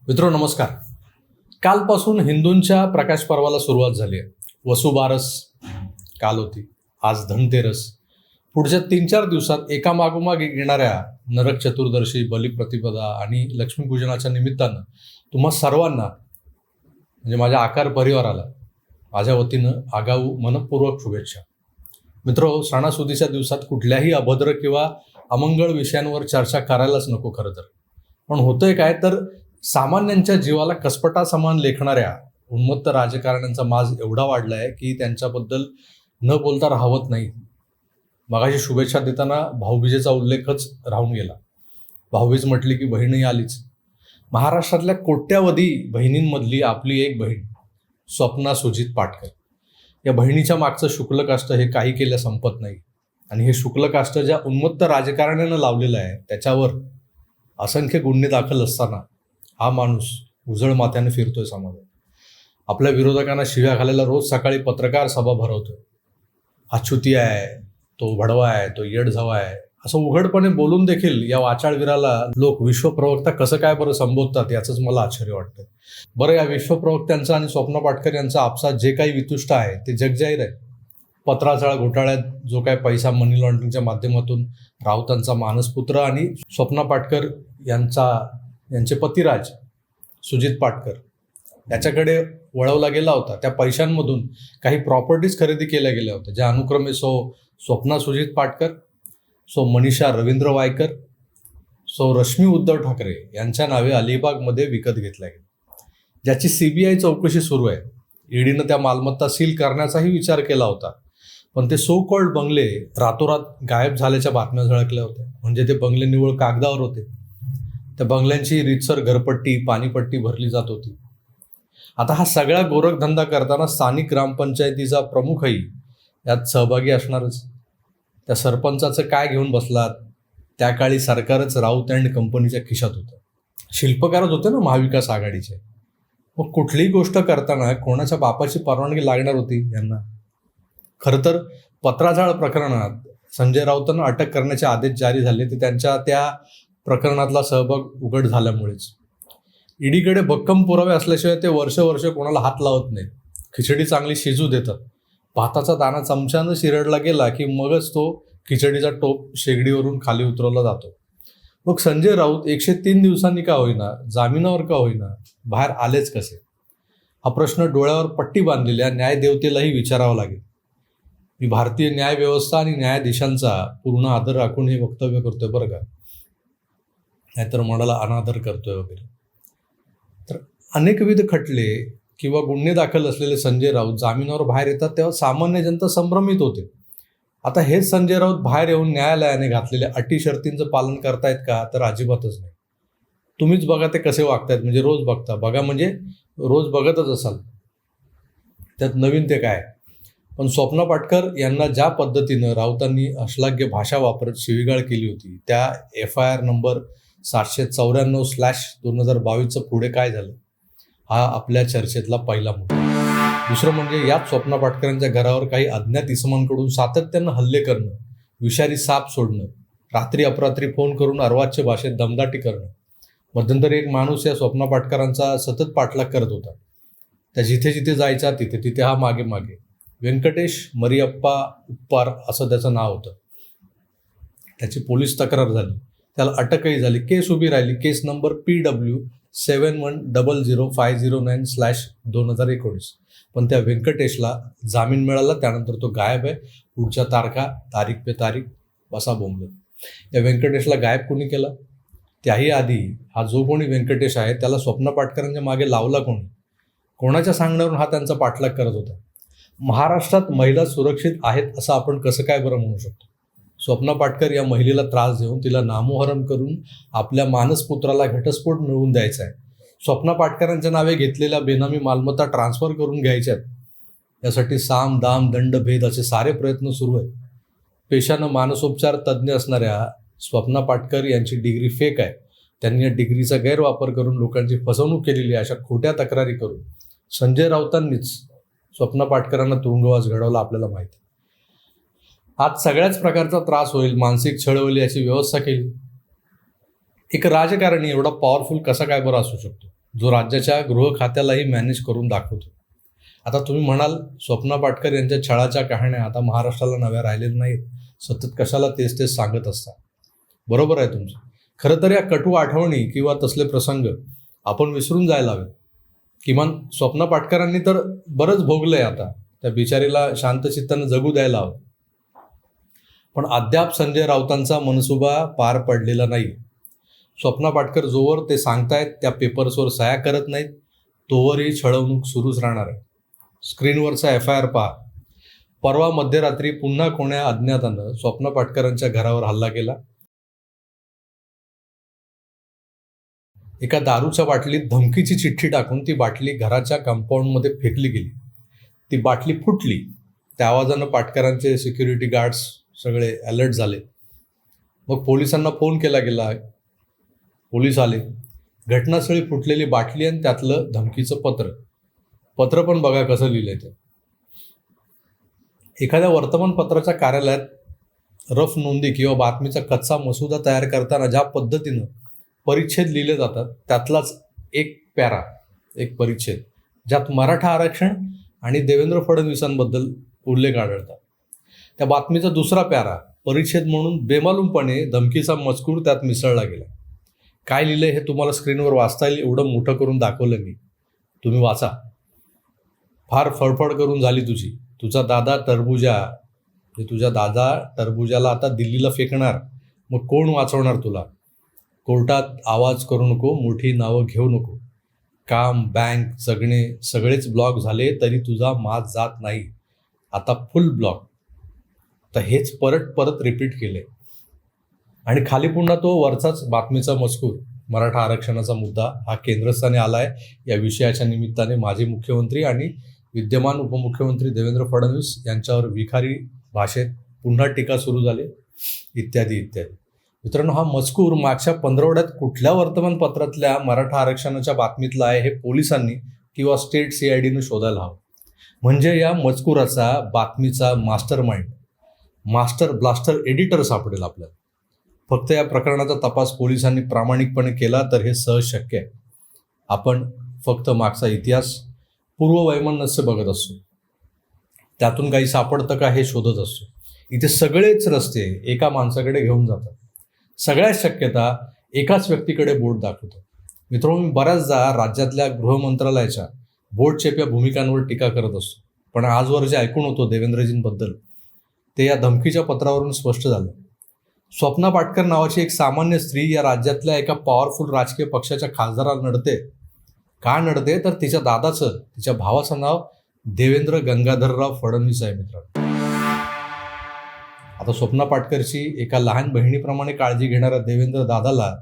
मित्रो नमस्कार. कालपासून हिंदूंच्या प्रकाश पर्वाला सुरुवात झाली आहे. वसुबारस काल होती, आज धनतेरस. पुढच्या 3-4 दिवसात एकामागोमाग येणाऱ्या नरक चतुर्दशी, बलिप्रतिपदा आणि लक्ष्मीपूजनाच्या निमित्तानं तुम्हा सर्वांना म्हणजे माझ्या आकार परिवाराला माझ्या वतीनं आगाऊ मनपूर्वक शुभेच्छा. मित्रो, सणासुदीच्या दिवसात कुठल्याही अभद्र किंवा अमंगळ विषयांवर चर्चा करायलाच नको खरं तर. पण होतंय काय तर सामान्यांच्या जीवाला कसपटा समान लेखणाऱ्या उन्मत्त राजकारण्यांचा माज एवढा वाढला आहे की त्यांच्याबद्दल न बोलता राहवत नाही. मगाशी शुभेच्छा देताना भाऊबीजेचा उल्लेखच राहून गेला. भाऊबीज म्हटली की बहीणही आलीच. महाराष्ट्रातल्या कोट्यावधी बहिणींमधली आपली एक बहीण स्वप्ना सुजित पाटकर. या बहिणीच्या मागचं शुक्लकाष्ट हे काही केल्या संपत नाही. आणि हे शुक्लकाष्ट ज्या उन्मत्त राजकारण्यानं लावलेलं आहे त्याच्यावर असंख्य गुन्हे दाखल असताना हा माणूस उजळ माथ्याने फिरतोय समाजात. आपल्या विरोधकांना शिव्या घालायला रोज सकाळी पत्रकार सभा भरवतोय. हा चुती आहे, तो भडवा आहे, तो येडझवा आहे असं उघडपणे बोलून देखील या वाचाळवीराला लोक विश्वप्रवक्ता कसं काय बरं संबोधतात याचंच मला आश्चर्य वाटतं. बरं, या विश्वप्रवक्त्यांचा आणि स्वप्ना पाटकर यांचा आपसात जे काही वितुष्ट आहे ते जगजाहीर आहे. पत्राचाळ घोटाळ्यात जो काय पैसा मनी लॉन्ड्रिंगच्या माध्यमातून राऊतांचा मानसपुत्र आणि स्वप्ना पाटकर यांचे पतिराज सुजित पाटकर याच्याकडे वळवला गेला होता. त्या पैशांमधून काही प्रॉपर्टीज खरेदी केल्या गेल्या होत्या, ज्या अनुक्रमे स्वप्ना सुजित पाटकर, मनीषा रवींद्र वायकर, रश्मी उद्धव ठाकरे यांच्या नावे अलिबागमध्ये विकत घेतल्या गेल्या, ज्याची CBI चौकशी सुरू आहे. ईडीनं त्या मालमत्ता सील करण्याचाही विचार केला होता, पण ते सो कॉल्ड बंगले रातोरात गायब झाल्याच्या बातम्या झळकल्या होत्या. म्हणजे ते बंगले निव्वळ कागदावर होते. त्या बंगल्यांची रीतसर घरपट्टी, पाणीपट्टी भरली जात होती. आता हा सगळा गोरखधंदा करताना स्थानिक ग्रामपंचायतीचा प्रमुखही यात सहभागी असणारच. त्या सरपंचाचं काय घेऊन बसलात? त्या काळी सरकारच राऊत अँड कंपनीच्या खिशात होतं. शिल्पकारच होते ना महाविकास आघाडीचे. मग कुठलीही गोष्ट करताना कोणाच्या बापाची परवानगी लागणार होती यांना? खरं तर पत्राचाळ प्रकरणात संजय राऊतांना अटक करण्याचे आदेश जारी झाले ते त्यांच्या त्या प्रकरणातला सहभाग उघड झाल्यामुळेच. ईडीकडे भक्कम पुरावे असल्याशिवाय ते वर्ष कोणाला हात लावत नाही. खिचडी चांगली शिजू देतात. भाताचा दाणा चमच्यानं शिरडला गेला की मगच तो खिचडीचा टोप शेगडीवरून खाली उतरवला जातो. मग संजय राऊत 103 दिवसांनी का होईना, जामिनावर का होईना बाहेर आलेच कसे? हा प्रश्न डोळ्यावर पट्टी बांधलेल्या न्यायदेवतेलाही विचारावा लागेल. मी भारतीय न्यायव्यवस्था आणि न्यायाधीशांचा पूर्ण आदर राखून हे वक्तव्य करतोय बरं का, नाहीतर मनाला अनादर करतोय वगैरे. तर अनेकविध खटले किंवा गुन्हे दाखल असलेले संजय राऊत जामिनावर बाहेर येतात तेव्हा सामान्य जनता संभ्रमित होते. आता हेच संजय राऊत बाहेर येऊन न्यायालयाने घातलेल्या अटी शर्तींचं पालन करतायत का? तर अजिबातच नाही. तुम्हीच बघा ते कसे वागतायत. म्हणजे रोज बघता, बघा म्हणजे रोज बघतच असाल. त्यात नवीन ते काय? पण स्वप्ना पाटकर यांना ज्या पद्धतीनं राऊतांनी अश्लाघ्य भाषा वापरत शिवीगाळ केली होती, त्या FIR नंबर 794/2022 पुढे काय झालं हा आपल्या चर्चेतला पहिला मुद्दा. दुसरं म्हणजे याच स्वप्ना पाटकरांच्या घरावर काही अज्ञात इसमांकडून सातत्यानं हल्ले करणं, विषारी साप सोडणं, रात्री अपरात्री फोन करून अर्वाच्य भाषेत दमदाटी करणं. मध्यंतरी एक माणूस या स्वप्ना पाटकरांचा सतत पाठलाग करत होता. त्या जिथे जिथे जायचा तिथे हा मागे व्यंकटेश मरियप्पा उप्पार असं त्याचं नाव होतं. त्याची पोलीस तक्रार झाली, त्याला अटकही झाली, केस उभी राहिली. केस नंबर PW 71005009/2019. पण त्या व्यंकटेशला जामीन मिळाला. त्यानंतर तो गायब आहे. पुढच्या तारीख पे तारीख बसा बोंबलत. या व्यंकटेशला गायब कोणी केला? त्याही आधी हा जो कोणी व्यंकटेश आहे त्याला स्वप्ना पाटकरांच्या मागे लावला कोणी? कोणाच्या सांगण्यावरून हा त्यांचा पाठलाग करत होता? महाराष्ट्रात महिला सुरक्षित आहेत असं आपण कसं काय बरं म्हणू शकतो? स्वप्ना पाटकर या महिलेला त्रास देऊन तिला नामोहरम करून आपल्या मानसपुत्राला घटस्फोट मिळवून द्यायचा आहे. स्वप्ना पाटकरांच्या नावे घेतलेल्या बेनामी मालमत्ता ट्रान्सफर करून घ्यायच्यात. यासाठी साम दाम दंड भेद असे सारे प्रयत्न सुरू आहेत. पेशानं मानसोपचार तज्ज्ञ असणाऱ्या स्वप्ना पाटकर यांची डिग्री फेक आहे. त्यांनी या डिग्रीचा गैरवापर करून लोकांची फसवणूक केलेली आहे अशा खोट्या तक्रारी करून संजय राऊतांनीच स्वप्ना पाटकरांना तुरुंगवास घडवला आपल्याला माहिती. आज सगळ्याच प्रकारचा त्रास होईल, मानसिक छळ होईल याची व्यवस्था केली. एक राजकारणी एवढा पॉवरफुल कसा काय बरं असू शकतो? जो राज्याच्या गृह खात्यालाही मॅनेज करून दाखवतो. आता तुम्ही म्हणाल, स्वप्ना पाटकर यांच्या छळाच्या कहाण्या आता महाराष्ट्राला नव्या राहिलेल्या नाहीत, सतत कशाला तेच तेच सांगत असतात. बरोबर आहे तुमचं. खरं तर या कटू आठवणी किंवा तसले प्रसंग आपण विसरून जायला हवेत. किमान स्वप्ना पाटकरांनी तर बरंच भोगलंय, आता त्या बिचारीला शांतचित्तानं जगू द्यायला हवं. पण अद्याप संजय राऊतांचा मनसुबा पार पडलेला नाही. स्वप्ना पाटकर जोवर ते सांगतायत त्या पेपर्सवर सह्या करत नाहीत, तोवर ही छळवणूक सुरूच राहणार आहे. स्क्रीनवरचा FIR पहा. परवा मध्यरात्री पुन्हा कोण्या अज्ञातानं स्वप्ना पाटकरांच्या घरावर हल्ला केला. एका दारूच्या बाटलीत धमकीची चिठ्ठी टाकून ती बाटली घराच्या कंपाऊंडमध्ये फेकली गेली. ती बाटली फुटली. त्या आवाजानं पाटकरांचे सिक्युरिटी गार्ड्स सगळे अलर्ट झाले. मग पोलिसांना फोन केला गेला. पोलीस आले. घटनास्थळी फुटलेली बाटली आणि त्यातलं धमकीचं पत्र पण बघा कसं लिहिलंय ते. एखाद्या वर्तमानपत्राच्या कार्यालयात रफ नोंदी किंवा बातमीचा कच्चा मसुदा तयार करताना ज्या पद्धतीनं परिच्छेद लिहिले जातात, त्यातलाच एक परिच्छेद ज्यात मराठा आरक्षण आणि देवेंद्र फडणवीसांबद्दल उल्लेख आढळतात. त्या बातमीचा दुसरा पॅरा परिच्छेद म्हणून बेमालूमपणे धमकीचा मजकूर त्यात मिसळला गेला. काय लिहिलंय हे तुम्हाला स्क्रीनवर वाचता येईल एवढं मोठं करून दाखवलं मी. तुम्ही वाचा. फार फडफड करून झाली तुझी. तुझा दादा टरबुजाला आता दिल्लीला फेकणार. मग कोण वाचवणार तुला? कोर्टात आवाज करू नको, मोठी नावं घेऊ नको. काम, बँक, जगणे सगळेच ब्लॉक झाले तरी तुझा माज जात नाही. आता फुल ब्लॉक. तर हेच परत रिपीट केले. आणि खाली पुन्हा तो वरचाच बातमीचा मजकूर. मराठा आरक्षणाचा मुद्दा हा केंद्रस्थानी आलाय. या विषयाच्या निमित्ताने माजी मुख्यमंत्री आणि विद्यमान उपमुख्यमंत्री देवेंद्र फडणवीस यांच्यावर विखारी भाषेत पुन्हा टीका सुरू झाली, इत्यादी. मित्रांनो, हा मजकूर मागच्या पंधरवड्यात कुठल्या वर्तमानपत्रातल्या मराठा आरक्षणाच्या बातमीतला आहे हे पोलिसांनी किंवा स्टेट CIDनं शोधायला हवं. म्हणजे या मजकुराचा, बातमीचा मास्टर ब्लास्टर एडिटर सापडेल आपल्याला. फक्त या प्रकरणाचा तपास पोलिसांनी प्रामाणिकपणे केला तर हे सहज शक्य आहे. आपण फक्त मागचा इतिहास, पूर्ववैमनस्य बघत असतो. त्यातून काही सापडतं का हे शोधत असतो. इथे सगळेच रस्ते एका माणसाकडे घेऊन जातात. सगळ्याच शक्यता एकाच व्यक्तीकडे बोट दाखवतात. मित्रांनो, मी बऱ्याचदा राज्यातल्या गृहमंत्रालयाच्या बोटचेप्या भूमिकांवर टीका करत असतो. पण आजवर जे ऐकून होतो देवेंद्रजींबद्दल ते या धमकीच्या पत्रावरून स्पष्ट झालं. स्वप्ना पाटकर नावाची एक सामान्य स्त्री या राज्यातल्या एका पॉवरफुल राजकीय पक्षाच्या खासदाराला नडते. का नडते तर तिच्या दादाचं, तिच्या भावाचं नाव देवेंद्र गंगाधरराव फडणवीस आहे. मित्रांनो, आता स्वप्ना पाटकरची एका लहान बहिणीप्रमाणे काळजी घेणाऱ्या देवेंद्र दादाला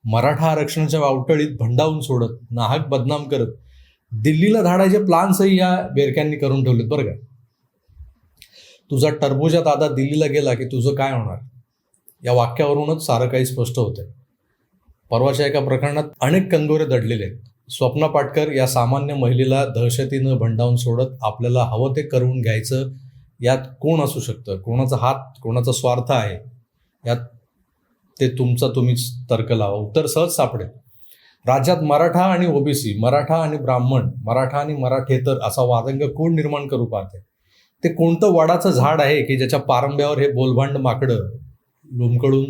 मराठा आरक्षणाच्या वावटळीत भंडावून सोडत, नाहक बदनाम करत दिल्लीला धाडायचे प्लान्सही या बेरक्यांनी करून ठेवलेत बरं का. तुझा टरबुजा दादा दिल्लीला गेला की तुझं काय होणार, या वाक्यावरूनच सारं काही स्पष्ट होतंय. परवाच्या एका प्रकरणात अनेक कंगोरे दडलेले आहेत. स्वप्ना पाटकर या सामान्य महिलेला दहशतीनं भंडावून सोडत आपल्याला हवं ते करून घ्यायचं, यात कोण असू शकतं, कोणाचा हात, कोणाचा स्वार्थ आहे, यात ते तुम्हीच तर्क लावा. उत्तर सहज सापडेल. राज्यात मराठा आणि OBC, मराठा आणि ब्राह्मण, मराठा आणि मराठेतर असा वादंग कोण निर्माण करू पाहते? ते कोणतं वडाचं झाड आहे की ज्याच्या पारंब्यावर हे बोलभांड माकडं लोंबकळून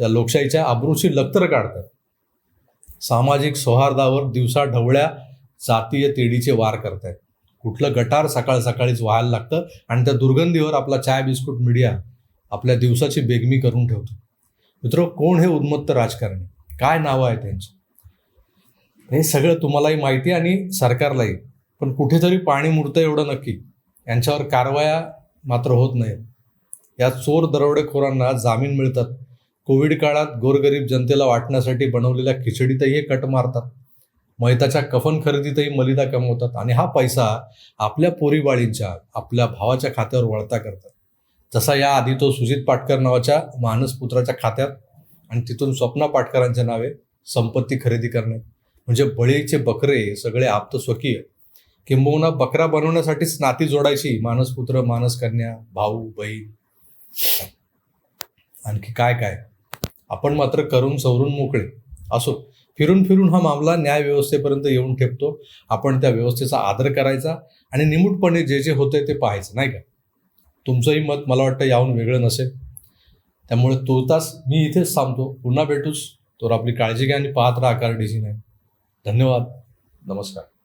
लोकशाहीच्या आबरूची लक्तर काढतात. सामाजिक सौहार्दावर दिवसा ढवळ्या जातीय तेडीचे वार करतायत. कुठलं गटार सकाळ सकाळीच व्हायला लागतं आणि त्या दुर्गंधीवर आपला चाय बिस्कुट मीडिया आपल्या दिवसाची बेगमी करून ठेवतो. मित्र, कोण हे उन्मत्त राजकारणी, काय नावं आहे त्यांची, हे सगळं तुम्हालाही माहिती आणि सरकारलाही. पण कुठेतरी पाणी मुरतं एवढं नक्की, यांच्यावर कारवाया मात्र होत नाहीत. या चोर दरोडेखोरांना जामीन मिळतात. कोविड काळात गोरगरीब जनतेला वाटण्यासाठी बनवलेल्या खिचडीतही हे कट मारतात. मैताच्या कफन खरेदीतही मलिदा कमवतात आणि हा पैसा आपल्या पोरीबाळींच्या, आपल्या भावाच्या खात्यावर वळता करतात. जसा या आधी तो सुजित पाटकर नावाच्या मानसपुत्राच्या खात्यात आणि तिथून स्वप्ना पाटकरांच्या नावे संपत्ती खरेदी करण्यात. म्हणजे बळीचे बकरे सगळे आप्तस्वकीय, किंबहुना बकरा बनवण्यासाठीच नाती जोडायची, मानसपुत्र, मानसकन्या, भाऊ, बहीण, आणखी काय काय. आपण मात्र करून सवरून मोकळे. असो, फिरून फिरून हा मामला न्याय व्यवस्थेपर्यंत येऊन ठेपतो. आपण त्या व्यवस्थेचा आदर करायचा आणि निमूटपणे जे जे होतंय ते पाहायचं, नाही का? तुमचंही मत मला वाटतं याहून वेगळं नसेल. त्यामुळे तूर्तास मी इथेच थांबतो. पुन्हा भेटूच. तर आपली काळजी घ्या आणि पाहत राहा कार्डिजी 9. धन्यवाद. नमस्कार.